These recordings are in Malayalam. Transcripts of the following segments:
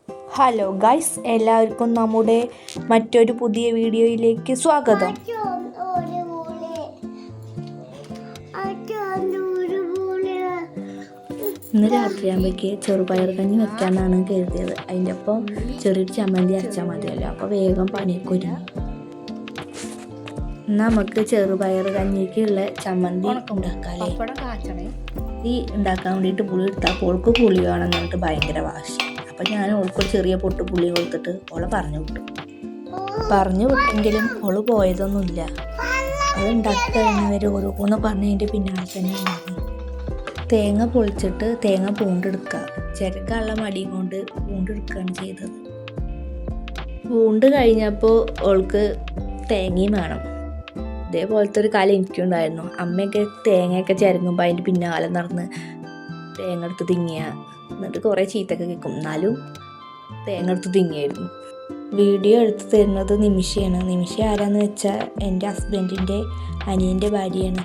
ഹലോ ഗൈസ്, എല്ലാവർക്കും നമ്മുടെ മറ്റൊരു പുതിയ വീഡിയോയിലേക്ക് സ്വാഗതം. ഇന്ന് രാത്രിയാകുമ്പോഴേക്ക് ചെറുപയർ കഞ്ഞി വെക്കാമെന്നാണ് കരുതിയത്. അതിൻ്റെ ഒപ്പം ചെറിയൊരു ചമ്മന്തി അരച്ചാൽ മതിയല്ലോ, അപ്പോൾ വേഗം പണിയൊക്കെ ഒരുങ്ങി. നമുക്ക് ചെറുപയർ കഞ്ഞിക്കുള്ള ചമ്മന്തി ഉണ്ടാക്കാല്ലേ. ഈ ഉണ്ടാക്കാൻ വേണ്ടിയിട്ട് പുളി എടുത്താൽ ഓൾക്ക് പുളി വേണമെന്ന് പറഞ്ഞിട്ട് ഭയങ്കര വാശി. അപ്പം ഞാൻ ഓൾക്കൊരു ചെറിയ പൊട്ട് പുളി കൊടുത്തിട്ട് ഓളെ പറഞ്ഞു വിട്ടെങ്കിലും ഓള് പോയതൊന്നുമില്ല. അത് ഉണ്ടാക്കി കഴിഞ്ഞവർ ഓരോന്ന് പറഞ്ഞതിൻ്റെ പിന്നാലെ തന്നെ ഉണ്ടാകും. തേങ്ങ പൊളിച്ചിട്ട് തേങ്ങ പൂണ്ടെടുക്കുക. ചിരകാനുള്ള മടിയും കൊണ്ട് പൂണ്ടെടുക്കുകയാണ് ചെയ്തത്. പൂണ്ട് കഴിഞ്ഞപ്പോൾ ഓൾക്ക് തേങ്ങയും വേണം. ഇതേപോലത്തെ ഒരു കാലം എനിക്കുണ്ടായിരുന്നു. അമ്മയൊക്കെ തേങ്ങയൊക്കെ ചിരങ്ങുമ്പോൾ അതിൻ്റെ പിന്നാലെ നടന്ന് തേങ്ങ എടുത്ത് തിങ്ങിയ, എന്നിട്ട് കുറേ ചീത്തൊക്കെ കേൾക്കും. എന്നാലും തേങ്ങ എടുത്ത് തിങ്ങിയായിരുന്നു. വീഡിയോ എടുത്ത് തരുന്നത് നിമിഷയാണ്. നിമിഷ ആരാന്ന് വെച്ചാൽ എൻ്റെ ഹസ്ബൻഡിൻ്റെ അനിയൻ്റെ ഭാര്യയാണ്.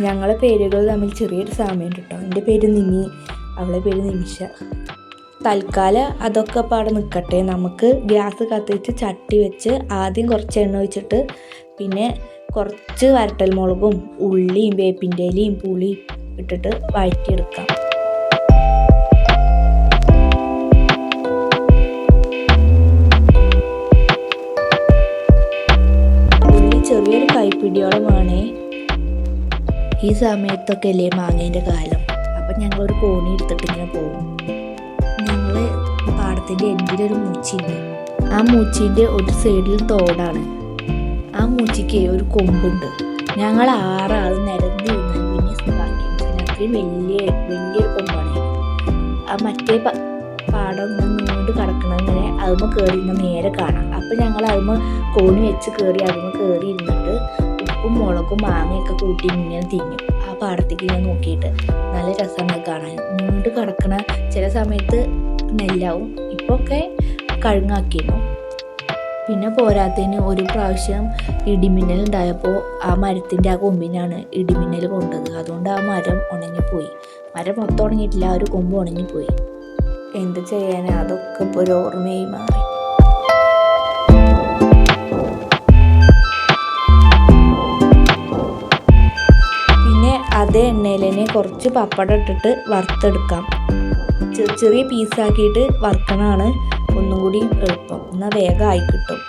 ഞങ്ങളെ പേരുകൾ തമ്മിൽ ചെറിയൊരു സാമ്യമുണ്ട് കേട്ടോ. എൻ്റെ പേര് നിമി, അവളെ പേര് നിമിഷ. തൽക്കാലം അതൊക്കെ പാടെ നിൽക്കട്ടെ. നമുക്ക് ഗ്യാസ് കത്തിച്ച് ചട്ടി വെച്ച് ആദ്യം കുറച്ച് എണ്ണ ഒഴിച്ചിട്ട് പിന്നെ കുറച്ച് വരട്ടൽ മുളകും ഉള്ളിയും വേപ്പിൻ്റെ ഇലയും പുളിയും ഇട്ടിട്ട് വഴറ്റിയെടുക്കാം. ഉള്ളി ചെറിയൊരു കൈപ്പിടിയോളമാണ്. ഈ സമയത്തൊക്കെ അല്ലേ മാങ്ങേൻ്റെ കാലം. അപ്പം ഞങ്ങളൊരു കോണി എടുത്തിട്ട് ഇങ്ങനെ പോകും. ഞങ്ങൾ പാടത്തിൻ്റെ എൻഡിലൊരു മൂച്ചിയുണ്ട്. ആ മൂച്ചീൻ്റെ ഒരു സൈഡിൽ തോടാണ്. ആ മൂച്ചിക്ക് ഒരു കൊമ്പുണ്ട്. ഞങ്ങൾ 6 ആൾ നിരന്ന് വീണാൽ പിന്നെ ബാക്കി അത്രയും വലിയൊരു കൊമ്പാണ്. ആ മറ്റേ പാടം നീണ്ട് കിടക്കണങ്ങനെ അതുമ്മ കയറി നേരെ കാണാം. അപ്പം ഞങ്ങൾ അതുമ്മ കോണി വെച്ച് കയറി അതുമ്മ കയറി ഇരുന്നിട്ട് ഉപ്പും മുളകും മാങ്ങയൊക്കെ കൂട്ടി ഇങ്ങനെ തിന്നും. ആ പാടത്തേക്ക് ഇങ്ങനെ നോക്കിയിട്ട് നല്ല രസമാണ് കാണാൻ. നീണ്ട് കിടക്കണ ചില സമയത്ത് നെല്ലാവും. ഇപ്പൊക്കെ കഴുങ്ങാക്കിയിരുന്നു. പിന്നെ പോരാത്തതിന് ഒരു പ്രാവശ്യം ഇടിമിന്നൽ ഉണ്ടായപ്പോൾ ആ മരത്തിൻ്റെ ആ കൊമ്പിനാണ് ഇടിമിന്നൽ കൊണ്ടത്. അതുകൊണ്ട് ആ മരം ഉണങ്ങിപ്പോയി. മരം മൊത്തം ഉണങ്ങിയിട്ടില്ല, ഒരു കൊമ്പ് ഉണങ്ങിപ്പോയി. എന്ത് ചെയ്യാനാ, അതൊക്കെ ഇപ്പോൾ ഒരു ഓർമ്മയായി മാറി. പിന്നെ അതേ എണ്ണയിൽ തന്നെ കുറച്ച് പപ്പടം ഇട്ടിട്ട് വറുത്തെടുക്കാം. ചെറിയ പീസാക്കിയിട്ട് വറുക്കണതാണ് ഒന്നും കൂടി എളുപ്പം. എന്നാൽ വേഗം ആയി കിട്ടും.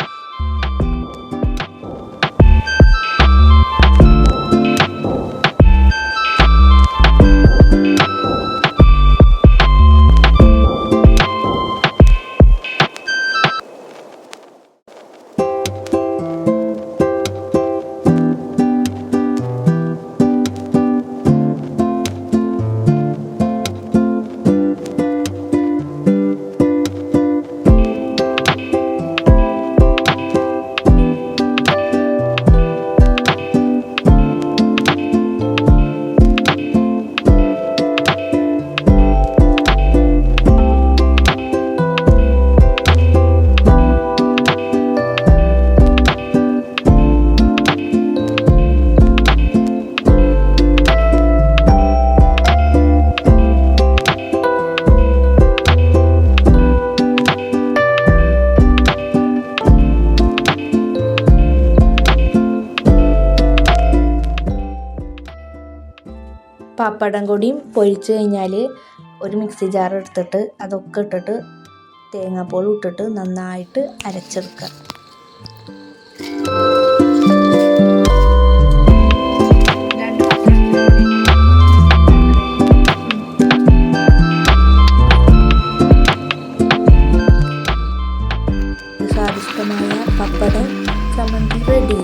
പപ്പടം കൂടിയും പൊരിച്ച് കഴിഞ്ഞാൽ ഒരു മിക്സി ജാർ എടുത്തിട്ട് അതൊക്കെ ഇട്ടിട്ട് തേങ്ങാപ്പാൽ ഇട്ടിട്ട് നന്നായിട്ട് അരച്ചെടുക്കുക. സ്വാദിഷ്ടമായ പപ്പട ചമ്മന്തി റെഡി.